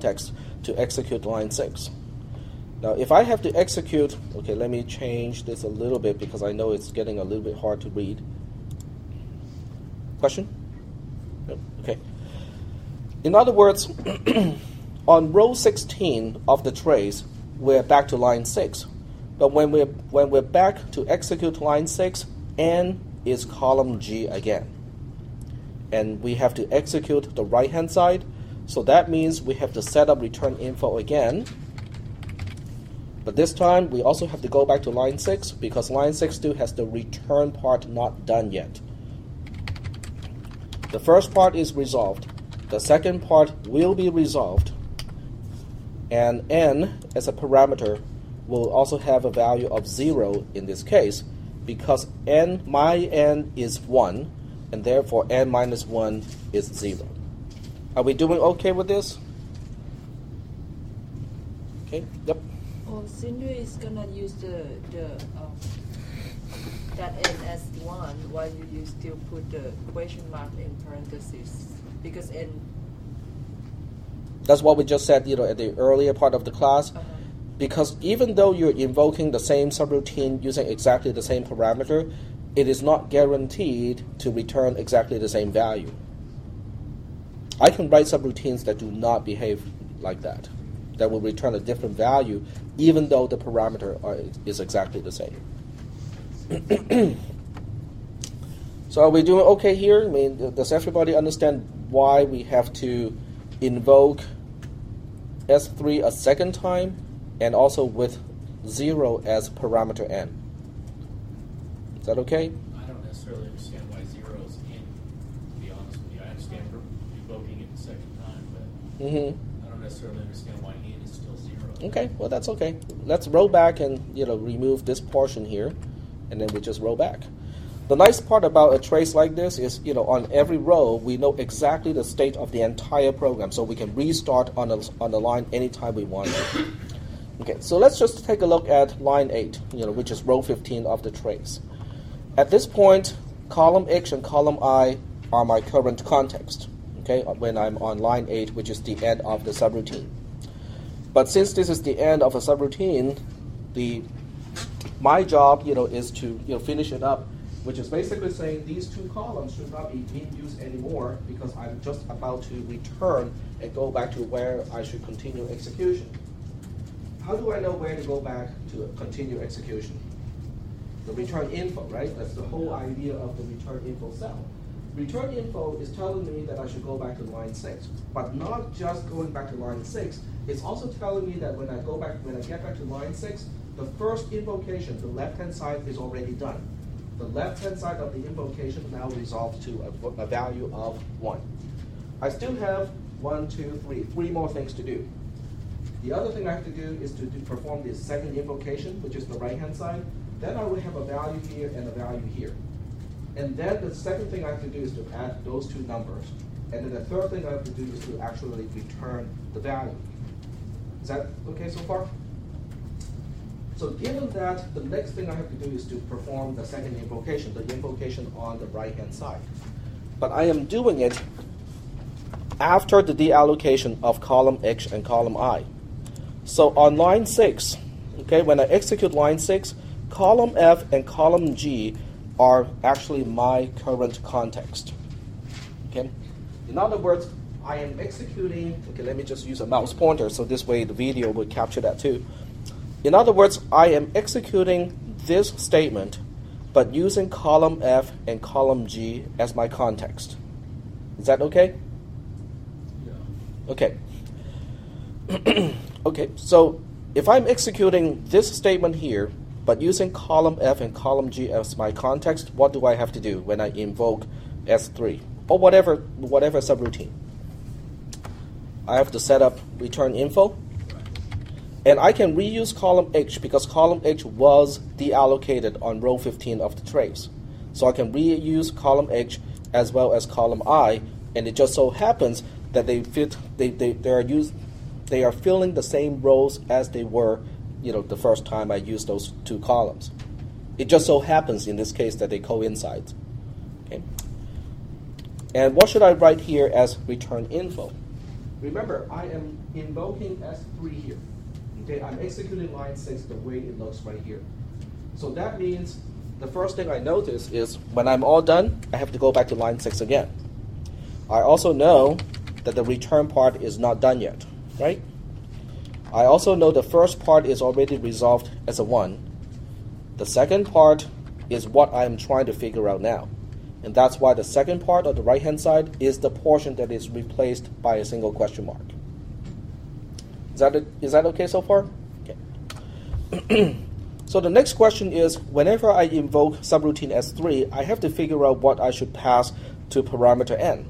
context to execute line 6. Now, if I have to execute, okay, let me change this a little bit because I know it's getting a little bit hard to read. Question? No? Okay. In other words, on row 16 of the trace, we're back to line 6. But when we're back to execute line 6, N is column G again. And we have to execute the right-hand side. So that means we have to set up return info again. But this time, we also have to go back to line 6 because line 6 still has the return part not done yet. The first part is resolved. The second part will be resolved. And N as a parameter will also have a value of 0 in this case because my N is 1, and therefore N minus 1 is 0. Are we doing okay with this? Okay, yep. Oh, Sindri is gonna use that N as 1 while you still put the question mark in parentheses because N. That's what we just said, at the earlier part of the class. Because even though you're invoking the same subroutine using exactly the same parameter, it is not guaranteed to return exactly the same value. I can write subroutines that do not behave like that will return a different value even though the parameter is exactly the same. So are we doing okay here? I mean, does everybody understand why we have to invoke S3 a second time and also with 0 as parameter N? Is that okay? I don't necessarily understand why 0 is in, to be honest with you. I understand revoking it the second time, but I don't necessarily understand why in is still 0. Okay, well that's okay. Let's roll back and remove this portion here, and then we just roll back. The nice part about a trace like this is, on every row we know exactly the state of the entire program, so we can restart on the line anytime we want. Okay, so let's just take a look at line 8, which is row 15 of the trace. At this point, column H and column I are my current context, okay, when I'm on line 8, which is the end of the subroutine. But since this is the end of a subroutine, my job, is to finish it up, which is basically saying these two columns should not be in use anymore because I'm just about to return and go back to where I should continue execution. How do I know where to go back to continue execution? The return info, right? That's the whole idea of the return info cell. Return info is telling me that I should go back to line 6, but not just going back to line 6. It's also telling me that when I get back to line 6, the first invocation, the left-hand side, is already done. The left-hand side of the invocation now resolves to a value of 1. I still have 3 more things to do. The other thing I have to do is to perform the second invocation, which is the right-hand side. Then I will have a value here and a value here. And then the second thing I have to do is to add those two numbers. And then the third thing I have to do is to actually return the value. Is that okay so far? So given that, the next thing I have to do is to perform the second invocation, the invocation on the right-hand side. But I am doing it after the deallocation of column H and column I. So on line 6, okay, when I execute line 6, column F and column G are actually my current context. Okay? In other words, I am executing, okay, let me just use a mouse pointer so this way the video will capture that too. In other words, I am executing this statement but using column F and column G as my context. Is that okay? Yeah. Okay. Okay, so if I'm executing this statement here, but using column F and column G as my context, what do I have to do when I invoke S3? Or whatever subroutine. I have to set up return info. And I can reuse column H because column H was deallocated on row 15 of the trace. So I can reuse column H as well as column I, and it just so happens that they are filling the same rows as they were, the first time I used those two columns. It just so happens in this case that they coincide. Okay. And what should I write here as return info? Remember, I am invoking S3 here. Okay, I'm executing line 6 the way it looks right here. So that means the first thing I notice is when I'm all done, I have to go back to line 6 again. I also know that the return part is not done yet, right? I also know the first part is already resolved as a 1. The second part is what I'm trying to figure out now. And that's why the second part on the right-hand side is the portion that is replaced by a single question mark. Is that okay so far? Okay. So the next question is, whenever I invoke subroutine S3, I have to figure out what I should pass to parameter n.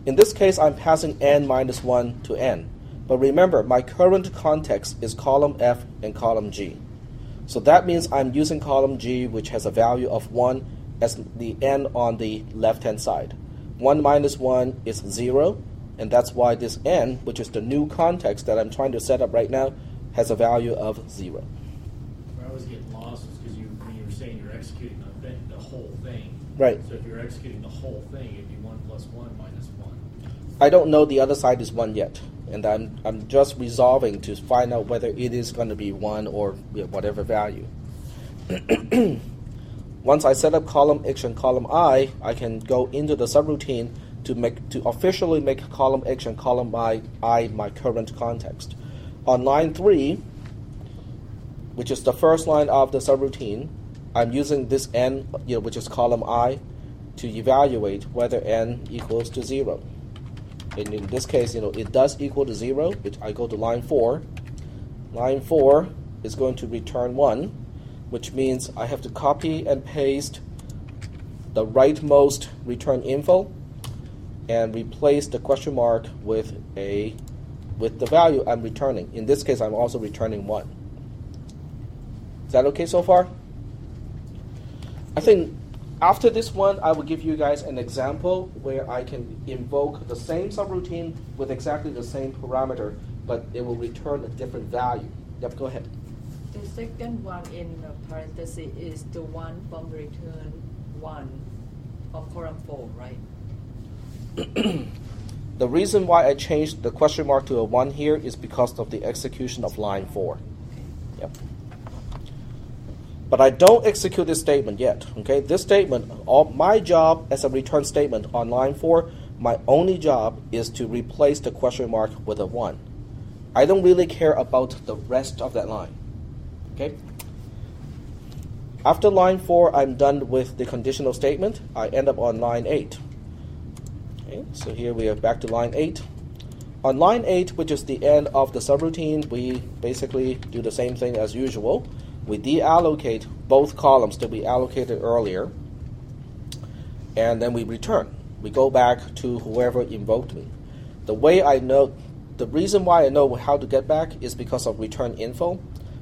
In this case, I'm passing n minus 1 to n. But remember, my current context is column F and column G. So that means I'm using column G, which has a value of 1 as the n on the left-hand side. 1 minus 1 is 0, and that's why this n, which is the new context that I'm trying to set up right now, has a value of 0. Where I was getting lost is because when you were saying you're executing the whole thing. Right. So if you're executing the whole thing, it'd be 1 plus 1 minus 1. I don't know the other side is 1 yet, and I'm just resolving to find out whether it is going to be 1 or whatever value. Once I set up column X and column I can go into the subroutine to officially make column X and column I my current context. On line 3, which is the first line of the subroutine, I'm using this n, which is column I, to evaluate whether n equals to 0. And in this case, it does equal to 0, which I go to line 4. Line 4 is going to return 1, which means I have to copy and paste the rightmost return info and replace the question mark with the value I'm returning. In this case, I'm also returning 1. Is that okay so far? I think after this one, I will give you guys an example where I can invoke the same subroutine with exactly the same parameter, but it will return a different value. Yep, go ahead. The second one in parentheses is the one from return 1 of column 4, right? The reason why I changed the question mark to a 1 here is because of the execution of line 4. Yep. But I don't execute this statement yet. Okay, this statement, my job as a return statement on line 4, my only job is to replace the question mark with a 1. I don't really care about the rest of that line. Okay. After line 4, I'm done with the conditional statement. I end up on line 8. Okay, so here we are back to line 8. On line 8, which is the end of the subroutine, we basically do the same thing as usual. We deallocate both columns that we allocated earlier, and then we return. We go back to whoever invoked me. The reason why I know how to get back is because of return info.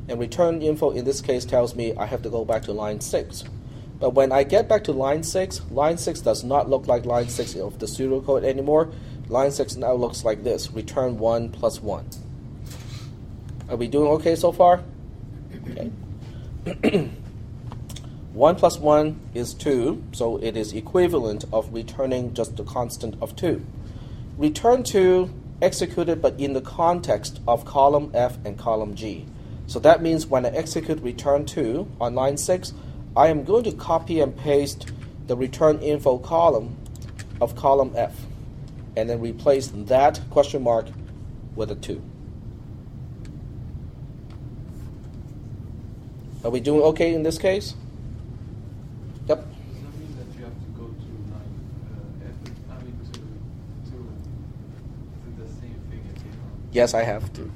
And return info in this case tells me I have to go back to line 6. But when I get back to line 6 does not look like line 6 of the pseudocode anymore. Line 6 now looks like this, return 1 plus 1. Are we doing okay so far? Okay. 1 plus 1 is 2, so it is equivalent of returning just the constant of 2. Return 2 executed but in the context of column F and column G. So that means when I execute return 2 on line 6, I am going to copy and paste the return info column of column F and then replace that question mark with a 2. Are we doing okay in this case? Yep. Does that mean that you have to go to line F, to do the same thing again? Yes, I have to.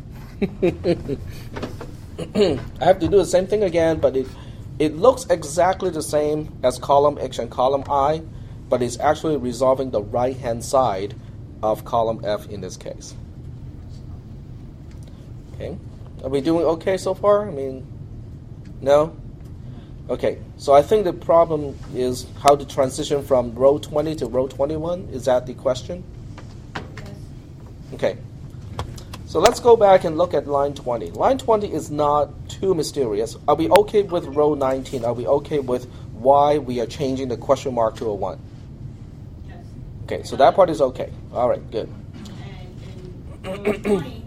I have to do the same thing again, but it looks exactly the same as column X and column I, but it's actually resolving the right-hand side of column F in this case. Okay. Are we doing okay so far? I mean, no? Okay, so I think the problem is how to transition from row 20 to row 21. Is that the question? Yes. Okay. So let's go back and look at line 20. Line 20 is not too mysterious. Are we okay with row 19? Are we okay with why we are changing the question mark to a 1? Yes. Okay, so that part is okay. All right, good. And row 20,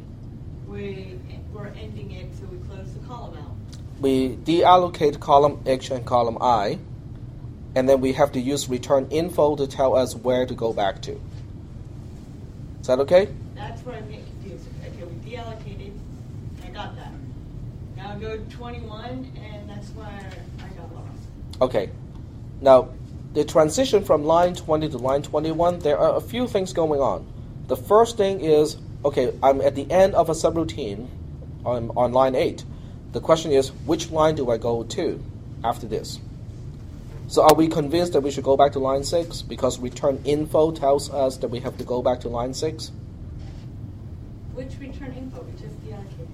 we're ending it, so we close the column out. We deallocate column H and column I, and then we have to use return info to tell us where to go back to. Is that okay? That's where I'm getting confused. Okay, we deallocated. I got that. Now go to 21, and that's where I got lost. Okay. Now, the transition from line 20 to line 21, there are a few things going on. The first thing is, okay, I'm at the end of a subroutine on line 8. The question is, which line do I go to after this? So are we convinced that we should go back to line 6 because return info tells us that we have to go back to line 6? Which return info? We just deallocated.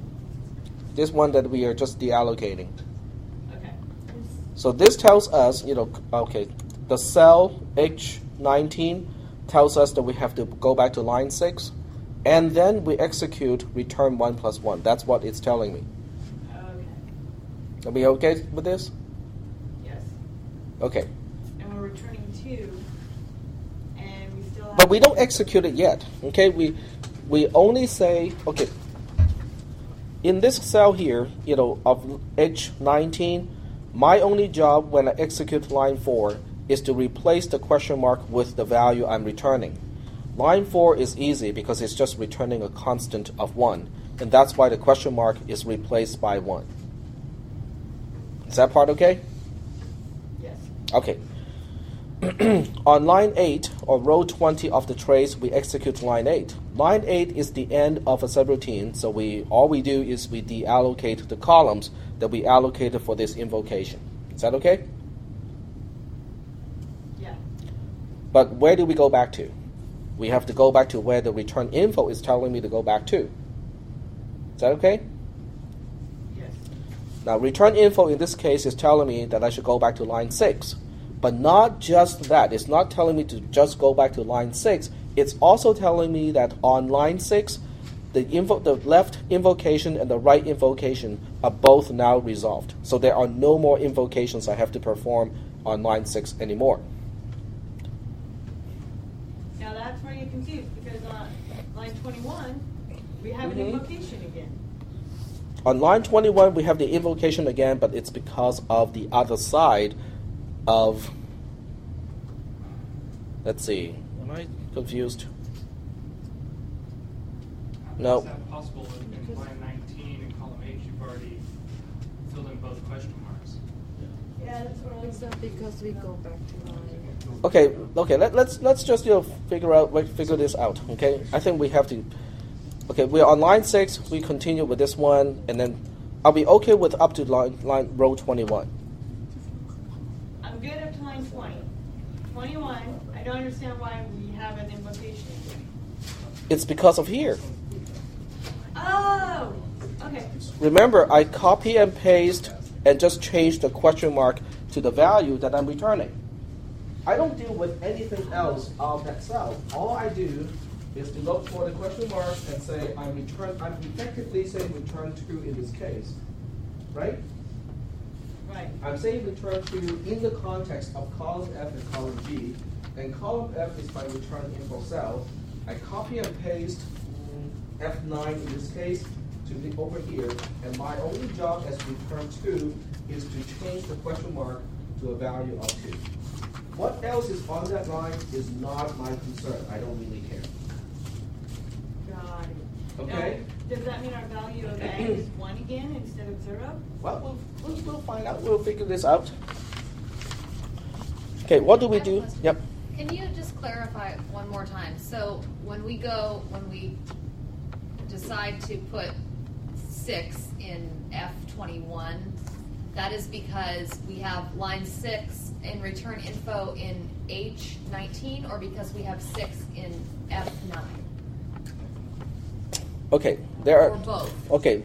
This one that we are just deallocating. Okay. So this tells us, okay, the cell H19 tells us that we have to go back to line 6, and then we execute return 1 plus 1. That's what it's telling me. Okay. Are we okay with this? Yes. Okay. And we're returning 2, and we still have... But we don't execute it yet. Okay, we only say, okay, in this cell here, of H19, my only job when I execute line 4 is to replace the question mark with the value I'm returning. Line 4 is easy because it's just returning a constant of 1, and that's why the question mark is replaced by 1. Is that part okay? Yes. Okay. On line 8, or row 20 of the trace, we execute line 8. Line 8 is the end of a subroutine, so all we do is we deallocate the columns that we allocated for this invocation. Is that okay? Yeah. But where do we go back to? We have to go back to where the return info is telling me to go back to. Is that okay? Yes. Now, return info in this case is telling me that I should go back to line 6. But not just that. It's not telling me to just go back to line 6. It's also telling me that on line 6, the left invocation and the right invocation are both now resolved. So there are no more invocations I have to perform on line 6 anymore. Now that's where you're confused, because on line 21, we have an invocation again. On line 21, we have the invocation again, but it's because of the other side of, let's see, am I confused? No. Is that possible in line 19 in column H, you've already filled in both question marks? Yeah, that's where Is that because we go back to line? Okay. Let's just figure this out. Okay, I think we have to. Okay, we're on line 6. We continue with this one, and then I'll be okay with up to line row 21. I'm good up to line 20. 21, I don't understand why we have an invocation again. It's because of here. Oh, okay. Remember, I copy and paste and just change the question mark to the value that I'm returning. I don't deal with anything else of that cell. All I do is to look for the question mark and say I'm effectively saying return 2 in this case, right? Right. I'm saying return 2 in the context of column F and column G, and column F is my return info cell. I copy and paste F9 in this case to be over here, and my only job as return 2 is to change the question mark to a value of 2. What else is on that line is not my concern. I don't really care. Got it. Okay? Now, does that mean our value of A is 1 again instead of 0? Well, we'll find out. We'll figure this out. Okay, what do we do? Yep. Can you just clarify one more time? So when we decide to put 6 in F21, that is because we have line 6 in return info in H19, or because we have 6 in F9? Okay, there are. Or both. Okay,